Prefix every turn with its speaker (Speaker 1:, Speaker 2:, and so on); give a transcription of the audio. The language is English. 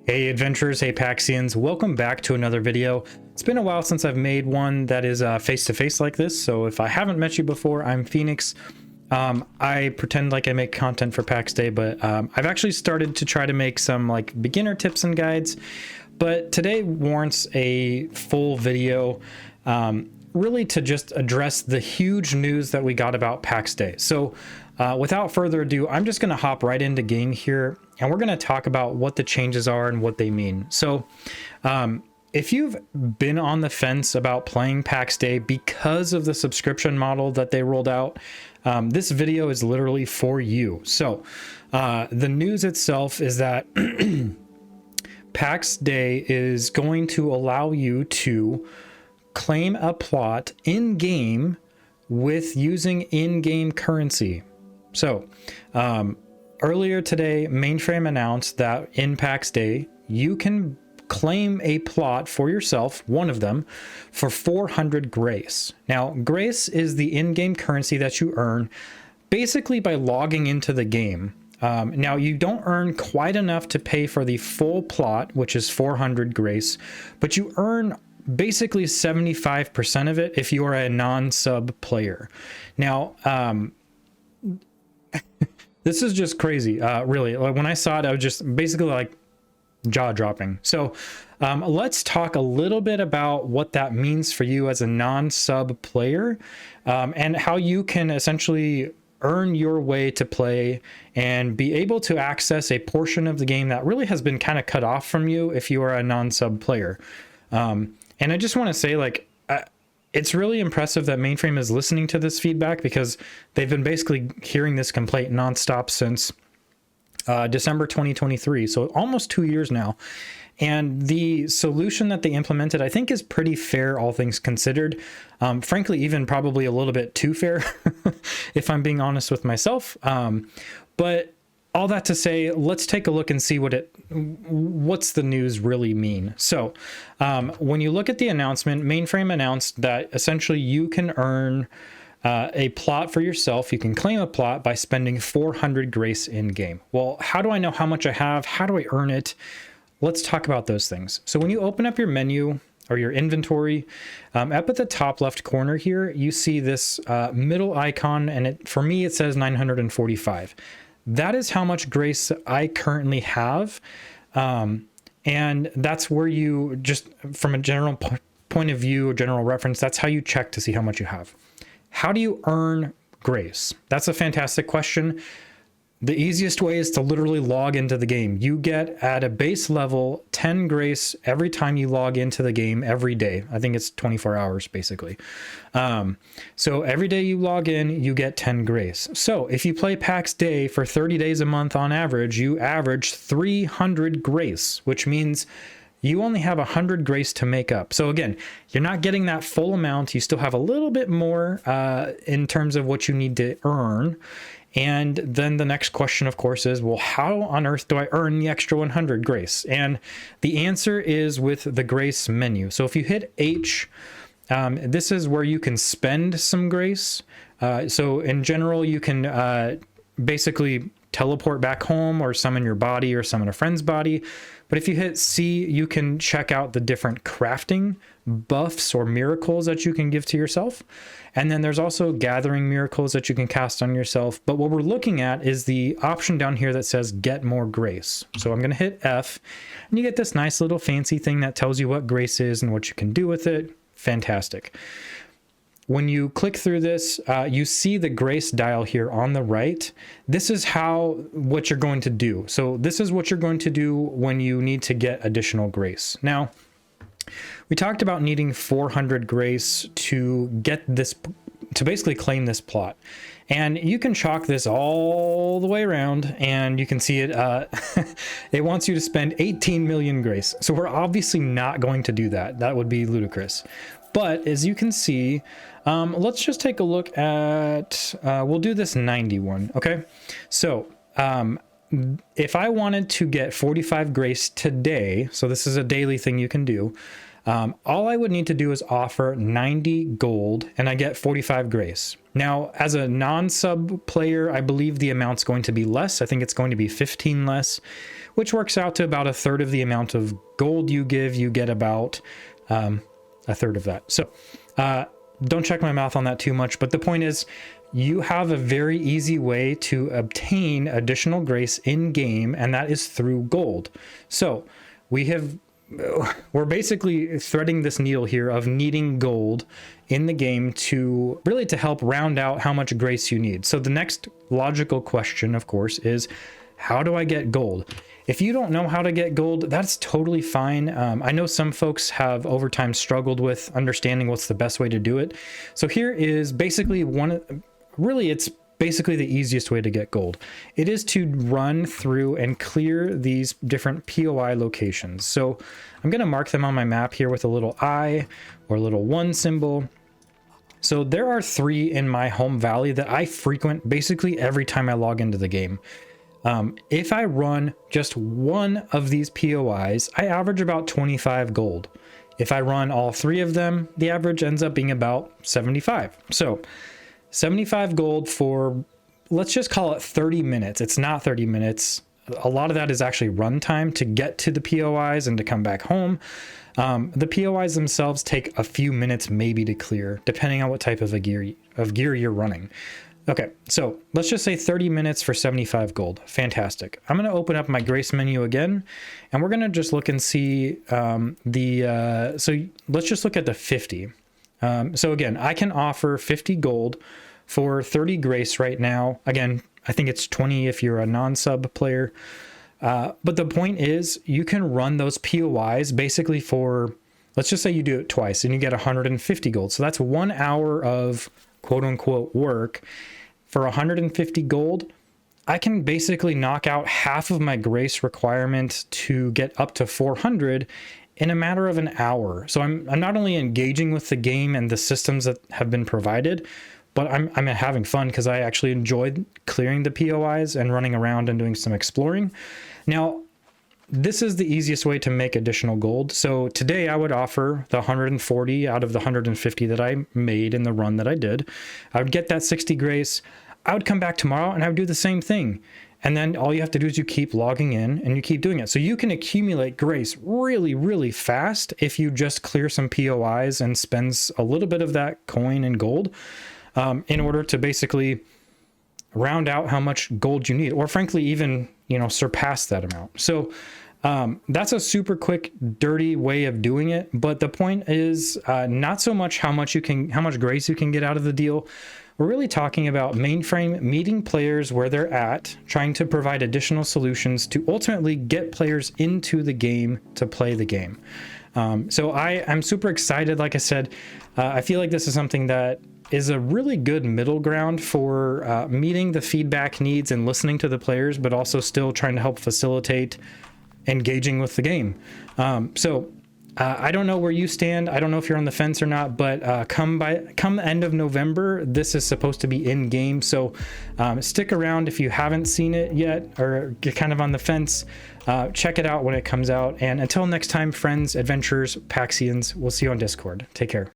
Speaker 1: Hey adventurers, hey Paxians, welcome back to another video. It's been a while since I've made one that is face-to-face like this, so if I haven't met you before, I'm Phoenix. I pretend like I make content for Pax Dei, but I've actually started to try to make some like beginner tips and guides, but today warrants a full video, really to just address the huge news that we got about Pax Dei. So without further ado, I'm just going to hop right into game here, and we're going to talk about what the changes are and what they mean. So if you've been on the fence about playing Pax Dei because of the subscription model that they rolled out, this video is literally for you. So the news itself is that Pax Dei is going to allow you to claim a plot in-game with using in-game currency. So earlier today, Mainframe announced that in Pax Dei, you can claim a plot for yourself, one of them, for 400 grace. Now, grace is the in-game currency that you earn basically by logging into the game. Now, you don't earn quite enough to pay for the full plot, which is 400 grace, but you earn basically 75% of it if you are a non-sub player. Now, this is just crazy, really. Like, when I saw it, I was just basically like jaw-dropping. So let's talk a little bit about what that means for you as a non-sub player, and how you can essentially earn your way to play and be able to access a portion of the game that really has been kind of cut off from you if you are a non-sub player. And I just want to say, like, it's really impressive that Mainframe is listening to this feedback, because they've been basically hearing this complaint nonstop since December 2023, so almost 2 years now. And the solution that they implemented, I think, is pretty fair, all things considered. Frankly, even probably a little bit too fair, if I'm being honest with myself. But all that to say, let's take a look and see what's the news really mean. So when you look at the announcement, Mainframe announced that essentially you can earn a plot for yourself. You can claim a plot by spending 400 grace in game. Well, how do I know how much I have? How do I earn it? Let's talk about those things. So when you open up your menu or your inventory, up at the top left corner here, you see this middle icon, and for me, it says 945. That is how much grace I currently have. And that's where you, just from a general point of view, a general reference, that's how you check to see how much you have. How do you earn grace? That's a fantastic question. The easiest way is to literally log into the game. You get, at a base level, 10 grace every time you log into the game every day. I think it's 24 hours, basically. So every day you log in, you get 10 grace. So if you play Pax Dei for 30 days a month on average, you average 300 grace, which means you only have 100 grace to make up. So again, you're not getting that full amount. You still have a little bit more in terms of what you need to earn. And then the next question, of course, is, well, how on earth do I earn the extra 100 grace? And the answer is with the grace menu. So if you hit H, this is where you can spend some grace. So in general, you can basically teleport back home or summon your body or summon a friend's body. But if you hit C, you can check out the different crafting buffs or miracles that you can give to yourself. And then there's also gathering miracles that you can cast on yourself. But what we're looking at is the option down here that says get more grace. So I'm going to hit F, and you get this nice little fancy thing that tells you what grace is and what you can do with it. Fantastic. When you click through this, you see the grace dial here on the right. This is what you're going to do. So this is what you're going to do when you need to get additional grace. Now, we talked about needing 400 grace to get this, to basically claim this plot. And you can chalk this all the way around, and you can see it. It wants you to spend 18 million grace. So we're obviously not going to do that. That would be ludicrous. But as you can see, let's just take a look at, we'll do this 91, okay? So if I wanted to get 45 grace today, so this is a daily thing you can do, All I would need to do is offer 90 gold and I get 45 grace. Now, as a non-sub player, I believe the amount's going to be less. I think it's going to be 15 less, which works out to about a third of the amount of gold you give. You get about a third of that. So don't check my mouth on that too much. But the point is, you have a very easy way to obtain additional grace in game, and that is through gold. So we're basically threading this needle here of needing gold in the game to really to help round out how much grace you need. So the next logical question, of course, is how do I get gold? If you don't know how to get gold, that's totally fine. I know some folks have over time struggled with understanding what's the best way to do it. So here is basically it's basically the easiest way to get gold. It is to run through and clear these different POI locations. So I'm going to mark them on my map here with a little I or a little 1 symbol. So there are 3 in my home valley that I frequent basically every time I log into the game. If I run just one of these POIs, I average about 25 gold. If I run all 3 of them, the average ends up being about 75. So 75 gold for, let's just call it 30 minutes. It's not 30 minutes. A lot of that is actually run time to get to the POIs and to come back home. The POIs themselves take a few minutes maybe to clear, depending on what type of gear you're running. Okay, so let's just say 30 minutes for 75 gold. Fantastic. I'm going to open up my grace menu again, and we're going to just look and see so let's just look at the 50. So again, I can offer 50 gold for 30 grace right now. Again, I think it's 20 if you're a non-sub player. But the point is, you can run those POIs basically for, let's just say you do it twice and you get 150 gold. So that's 1 hour of quote unquote work. For 150 gold, I can basically knock out half of my grace requirement to get up to 400 in a matter of an hour. So I'm not only engaging with the game and the systems that have been provided, but I'm having fun because I actually enjoyed clearing the POIs and running around and doing some exploring. Now, this is the easiest way to make additional gold. So today I would offer the 140 out of the 150 that I made in the run that I did. I would get that 60 grace. I would come back tomorrow and I would do the same thing. And then all you have to do is you keep logging in and you keep doing it. So you can accumulate grace really, really fast if you just clear some POIs and spends a little bit of that coin and gold in order to basically round out how much gold you need, or frankly, even, surpass that amount. So that's a super quick, dirty way of doing it. But the point is not so much how much grace you can get out of the deal. We're really talking about Mainframe meeting players where they're at, trying to provide additional solutions to ultimately get players into the game to play the game. So I'm super excited. Like I said, I feel like this is something that is a really good middle ground for meeting the feedback needs and listening to the players, but also still trying to help facilitate engaging with the game. I don't know where you stand. I don't know if you're on the fence or not, but come the end of November, this is supposed to be in game. So stick around if you haven't seen it yet or you're kind of on the fence. Check it out when it comes out. And until next time, friends, adventurers, Paxians, we'll see you on Discord. Take care.